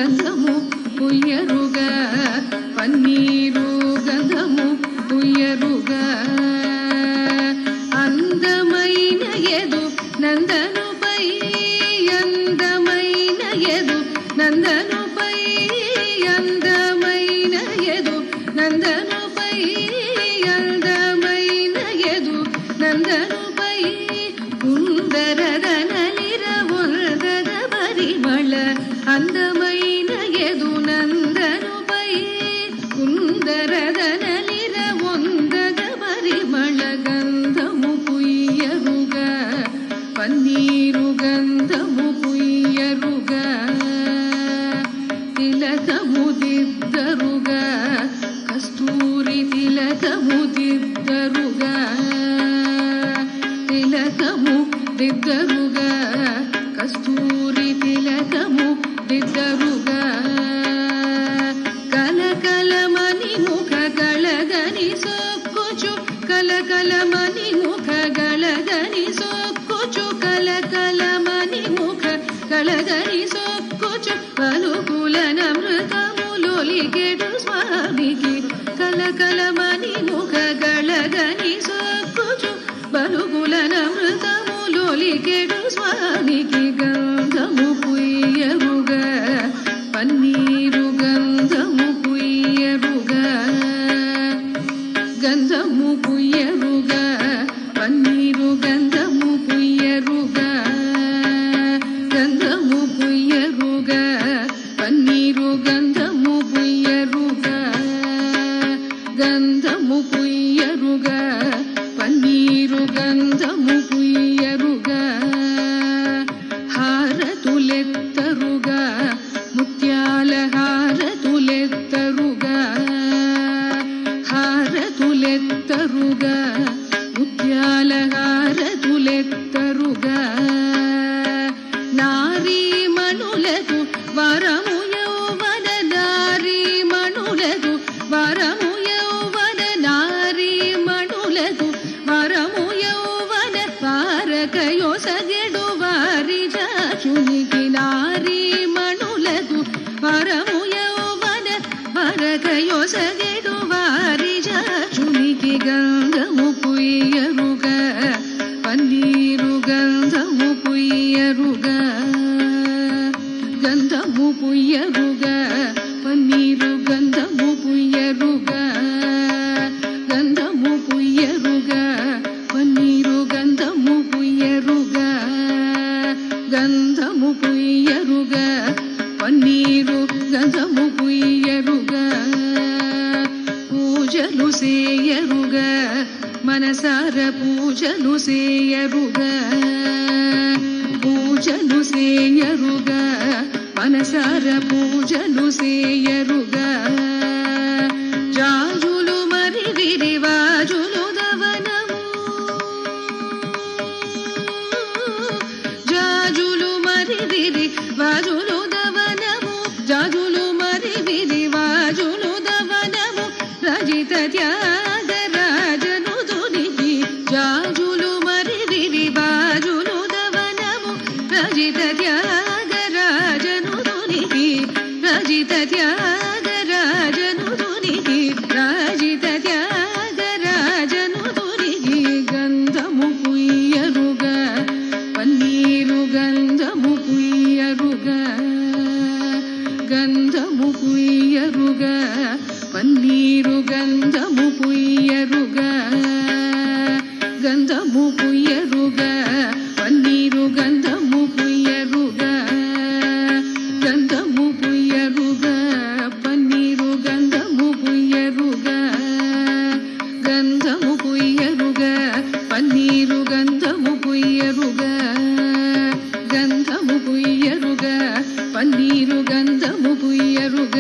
గంధము పుయ్యరుగ పన్నీరు గంధము పుయ్యరుగ అందమైన ఎదు నందనుపై అందమైన ఎదు నందనుపై అందమైన ఎదు నందనుపై అందమైన ఎదు నందనుపై కుందರದ ನಲಿರವೊಂದದ ಪರಿಮಳ అందమైన ఎదు నందనుపై కుందರದ నలిరవొందದ పరిమళ గంధము పుయ్యరుగ పన్నీరు గంధము పుయ్యరుగ తిలకము దిద్దరుగ కస్తూరి తిలకము దిద్దరుగ తిలకము దిద్దరుగ కస్తూరి తిలకము దిద్దరుగ కలకలమని ముఖ గళగని సొక్కుచు కలకలమని ముఖ గళగని సొక్కుచు కలకలమని ముఖ గళగని సొక్కుచు పలుకులనమృతములొలికెడు స్వామికి కలకలమని ముఖ గళగని సొక్కుచు పలుకులనమృతములొలికెడు స్వామికి గంధము పుయ్యరుగ పన్నీరు గంధము పుయ్యరుగ గంధము పుయ్యరుగ పన్నీరు గంధము పుయ్యరుగ గంధము పుయ్యరుగ పన్నీరు గంధము పుయ్యరుగ గంధము పుయ్యరుగ పన్నీరు గంధము పుయ్యరుగ హారతులెత్తరుగ ముత్యాల హారతులెత్తరుగ హారతులెత్తరుగ ముత్యాల హారతులెత్తరుగ నారీమణులకు వరము యౌవన నారీమణులకు వరము యౌవన నారీమణులకు వరము యౌవన పారకయొసగెడు వారి జాచునికి నారీమణులకు వరము యౌవన పారకయొసగెడు వారి జాచునికి గంధము పుయ్యరుగ పన్నీరు గంధము పుయ్యరుగ గంధము పుయ్యరుగ పన్నీరు గంధము పుయ్యరుగ గంధము పుయ్యరుగ పన్నీరు గంధము పుయ్యరుగ గంధము పుయ్యరుగ పన్నీరు గంధము పుయ్యరుగ పూజలు సేయరుగ మనసార పూజలు సేయరుగ పూజలు సేయరుగ మనసార పూజలు సేయరుగ జాజులు మరి విరివాజులు దవనము జాజులు మరి విరివాజులు దవనము జాజులు మరి విరివాజులు దవనము రజిత త్యాగరాజను దునికి జాజులు మరి విరివాజులు దవనము రజిత త్యాగరాజను దునికి రజిత త్యాగరాజను దునికి రాజిత త్యాగరాజను దునికి గంధము పుయ్యరుగ పన్నీరు గంధము పుయ్యరుగ గంధము పుయ్యరుగ పన్నీరు గంధము పుయ్యరుగ గంధము పుయ్యరుగ పన్నీరు గంధము పుయ్యరుగ గంధము పుయ్యరుగ పన్నీరు గంధము పుయ్యరుగ గంధము పుయ్యరుగ పన్నీరు గంధము పుయ్యరుగ గంధము పుయ్యరుగ పన్నీరు గంధము పుయ్యరుగ